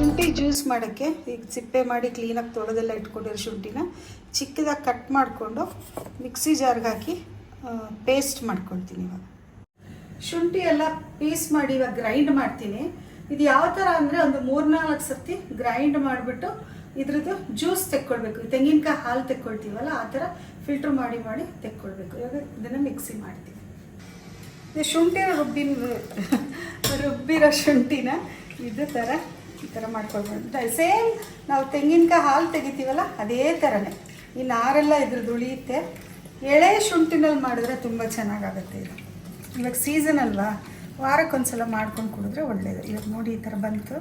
ಶುಂಠಿ ಜ್ಯೂಸ್ ಮಾಡೋಕ್ಕೆ ಈಗ ಸಿಪ್ಪೆ ಮಾಡಿ ಕ್ಲೀನಾಗಿ ತೊಳೆದೆಲ್ಲ ಇಟ್ಕೊಂಡಿರೋ ಶುಂಠಿನ ಚಿಕ್ಕದಾಗಿ ಕಟ್ ಮಾಡಿಕೊಂಡು ಮಿಕ್ಸಿ ಜಾರ್ಗೆ ಹಾಕಿ ಪೇಸ್ಟ್ ಮಾಡ್ಕೊಳ್ತೀನಿ. ಇವಾಗ ಶುಂಠಿ ಎಲ್ಲ ಪೀಸ್ ಮಾಡಿ ಇವಾಗ ಗ್ರೈಂಡ್ ಮಾಡ್ತೀನಿ. ಇದು ಯಾವ ಥರ ಅಂದರೆ ಒಂದು 3-4 ಸರ್ತಿ ಗ್ರೈಂಡ್ ಮಾಡಿಬಿಟ್ಟು ಇದ್ರದ್ದು ಜ್ಯೂಸ್ ತೆಕ್ಕೊಳ್ಬೇಕು. ತೆಂಗಿನಕಾಯಿ ಹಾಲು ತೆಕ್ಕೊಳ್ತೀವಲ್ಲ ಆ ಥರ ಫಿಲ್ಟ್ರ್ ಮಾಡಿ ಮಾಡಿ ತೆಕ್ಕೊಳ್ಬೇಕು. ಇವಾಗ ಇದನ್ನು ಮಿಕ್ಸಿ ಮಾಡ್ತೀನಿ. ಇದು ಶುಂಠಿನ ರುಬ್ಬಿರೋ ಶುಂಠಿನ ಇದು ಥರ ಈ ಥರ ಮಾಡ್ಕೊಳ್ಬೋದು. ಸೇಮ್ ನಾವು ತೆಂಗಿನಕಾಯಿ ಹಾಲು ತೆಗಿತೀವಲ್ಲ ಅದೇ ಥರನೇ. ಈ ನಾರೆಲ್ಲ ಇದ್ರದ್ದು ಉಳಿಯುತ್ತೆ. ಎಳೆ ಶುಂಠಿನಲ್ಲಿ ಮಾಡಿದ್ರೆ ತುಂಬ ಚೆನ್ನಾಗಾಗುತ್ತೆ. ಇದು ಇವಾಗ ಸೀಸನ್ ಅಲ್ವಾ, ವಾರಕ್ಕೊಂದ್ಸಲ ಮಾಡ್ಕೊಂಡು ಕುಡಿದ್ರೆ ಒಳ್ಳೆಯದು. ಇವಾಗ ನೋಡಿ ಈ ಥರ ಬಂತು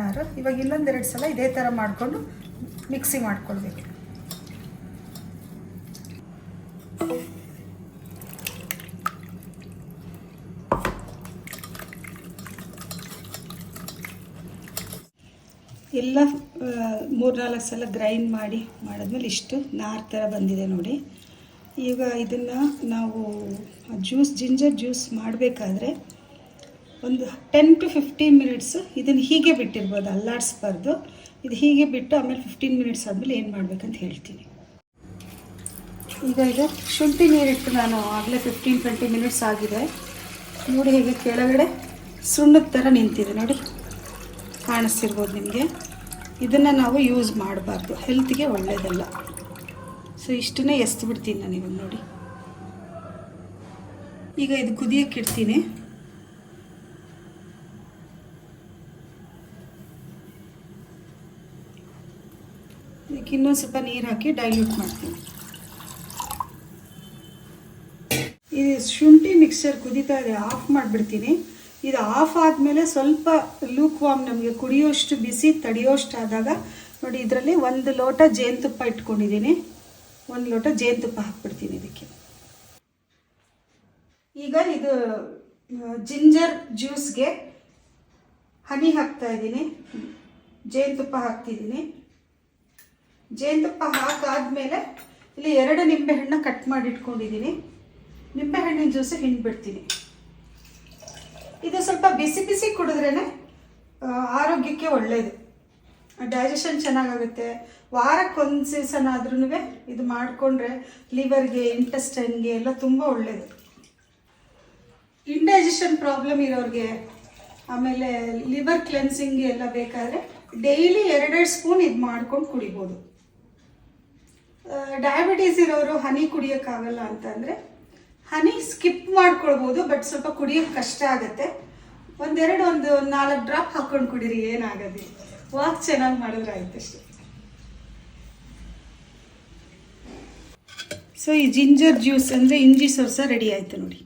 ನಾರು. ಇವಾಗ ಇನ್ನೊಂದೆರಡು ಸಲ ಇದೇ ಥರ ಮಾಡಿಕೊಂಡು ಮಿಕ್ಸಿ ಮಾಡ್ಕೊಳ್ಬೇಕು. ಎಲ್ಲ 3-4 ಸಲ ಗ್ರೈಂಡ್ ಮಾಡಿದ್ಮೇಲೆ ಇಷ್ಟು ನಾರು ಥರ ಬಂದಿದೆ ನೋಡಿ. ಈಗ ಇದನ್ನು ನಾವು ಜಿಂಜರ್ ಜ್ಯೂಸ್ ಮಾಡಬೇಕಾದ್ರೆ ಒಂದು 10 to 15 ಮಿನಿಟ್ಸು ಇದನ್ನು ಹೀಗೆ ಬಿಟ್ಟಿರ್ಬೋದು, ಅಲ್ಲಾಡಿಸ್ಬಾರ್ದು. ಇದು ಹೀಗೆ ಬಿಟ್ಟು ಆಮೇಲೆ 15 ಮಿನಿಟ್ಸ್ ಆದಮೇಲೆ ಏನು ಮಾಡಬೇಕಂತ ಹೇಳ್ತೀನಿ. ಈಗ ಇದು ಶುಂಠಿ ನೀರಿಟ್ಟು ನಾನು ಆಗಲೇ 15-20 ಮಿನಿಟ್ಸ್ ಆಗಿದೆ. ನೋಡಿ ಹೇಗೆ ಕೆಳಗಡೆ ಸುಣ್ಣದ ಥರ ನಿಂತಿದೆ ನೋಡಿ, ಕಾಣಿಸ್ತಿರ್ಬೋದು ನಿಮಗೆ. ಇದನ್ನು ನಾವು ಯೂಸ್ ಮಾಡಬಾರ್ದು, ಹೆಲ್ತ್ಗೆ ಒಳ್ಳೆಯದಲ್ಲ. ಸೊ ಇಷ್ಟನ್ನೇ ಎಸ್ದು ಬಿಡ್ತೀನಿ ನಾನು ಇವಾಗ ನೋಡಿ. ಈಗ ಇದು ಕುದಿಯೋಕ್ಕೆ ಇಡ್ತೀನಿ. ಇದಕ್ಕೆ ಇನ್ನೊಂದು ಸ್ವಲ್ಪ ನೀರು ಹಾಕಿ ಡೈಲ್ಯೂಟ್ ಮಾಡ್ತೀನಿ. ಇದು ಶುಂಠಿ ಮಿಕ್ಸರ್ ಕುದೀತಾ ಇದೆ, ಆಫ್ ಮಾಡಿಬಿಡ್ತೀನಿ. ಇದು ಆಫ್ ಆದಮೇಲೆ ಸ್ವಲ್ಪ ಲೂಕ್ ವಾಮ್, ನಮಗೆ ಕುಡಿಯೋಷ್ಟು ಬಿಸಿ ತಡೆಯೋಷ್ಟು ಆದಾಗ ನೋಡಿ ಇದರಲ್ಲಿ 1 ಲೋಟ ಜೇನುತುಪ್ಪ ಇಟ್ಕೊಂಡಿದ್ದೀನಿ. 1 ಲೋಟ ಜೇನುತುಪ್ಪ ಹಾಕ್ಬಿಡ್ತೀನಿ ಇದಕ್ಕೆ. ಈಗ ಇದು ಜಿಂಜರ್ ಜ್ಯೂಸ್ಗೆ ಹನಿ ಹಾಕ್ತಾ ಇದ್ದೀನಿ, ಜೇನುತುಪ್ಪ ಹಾಕ್ತಿದ್ದೀನಿ. ಜೇನುತುಪ್ಪ ಹಾಕಾದ್ಮೇಲೆ ಇಲ್ಲಿ 2 ನಿಂಬೆಹಣ್ಣು ಕಟ್ ಮಾಡಿ ಇಟ್ಕೊಂಡಿದ್ದೀನಿ. ನಿಂಬೆಹಣ್ಣಿನ ಜ್ಯೂಸ್ ಹಿಂಡ್ಬಿಡ್ತೀನಿ. ಇದು ಸ್ವಲ್ಪ ಬಿಸಿ ಬಿಸಿ ಕುಡಿದ್ರೇ ಆರೋಗ್ಯಕ್ಕೆ ಒಳ್ಳೆಯದು, ಡೈಜೆಷನ್ ಚೆನ್ನಾಗಾಗುತ್ತೆ. ವಾರಕ್ಕೊಂದು ಸೀಸನ್ ಆದ್ರೂ ಇದು ಮಾಡಿಕೊಂಡ್ರೆ ಲಿವರ್ಗೆ, ಇಂಟೆಸ್ಟೈನ್ಗೆ ಎಲ್ಲ ತುಂಬ ಒಳ್ಳೆಯದು. ಇಂಡೈಜೆಷನ್ ಪ್ರಾಬ್ಲಮ್ ಇರೋರಿಗೆ, ಆಮೇಲೆ ಲಿವರ್ ಕ್ಲೆನ್ಸಿಂಗ್ಗೆ ಎಲ್ಲ ಬೇಕಾದರೆ ಡೈಲಿ 2 ಸ್ಪೂನ್ ಇದು ಮಾಡ್ಕೊಂಡು ಕುಡಿಬೋದು. ಡಯಾಬಿಟೀಸ್ ಇರೋರು ಹನಿ ಕುಡಿಯೋಕ್ಕಾಗಲ್ಲ ಅಂತಂದರೆ ಹನಿ ಸ್ಕಿಪ್ ಮಾಡ್ಕೊಳ್ಬೋದು, ಬಟ್ ಸ್ವಲ್ಪ ಕುಡಿಯೋಕ್ಕೆ ಕಷ್ಟ ಆಗುತ್ತೆ. ಒಂದು 4 ಡ್ರಾಪ್ ಹಾಕ್ಕೊಂಡು ಕುಡೀರಿ, ಏನಾಗೋದಿಲ್ಲ. ವಾಕ್ ಚೆನ್ನಾಗಿ ಮಾಡಿದ್ರೆ ಆಯ್ತು ಅಷ್ಟೇ. ಸೊ ಈ ಜಿಂಜರ್ ಜ್ಯೂಸ್ ಅಂದರೆ ಇಂಜಿ ಸೊರಸ ರೆಡಿ ಆಯಿತು ನೋಡಿ.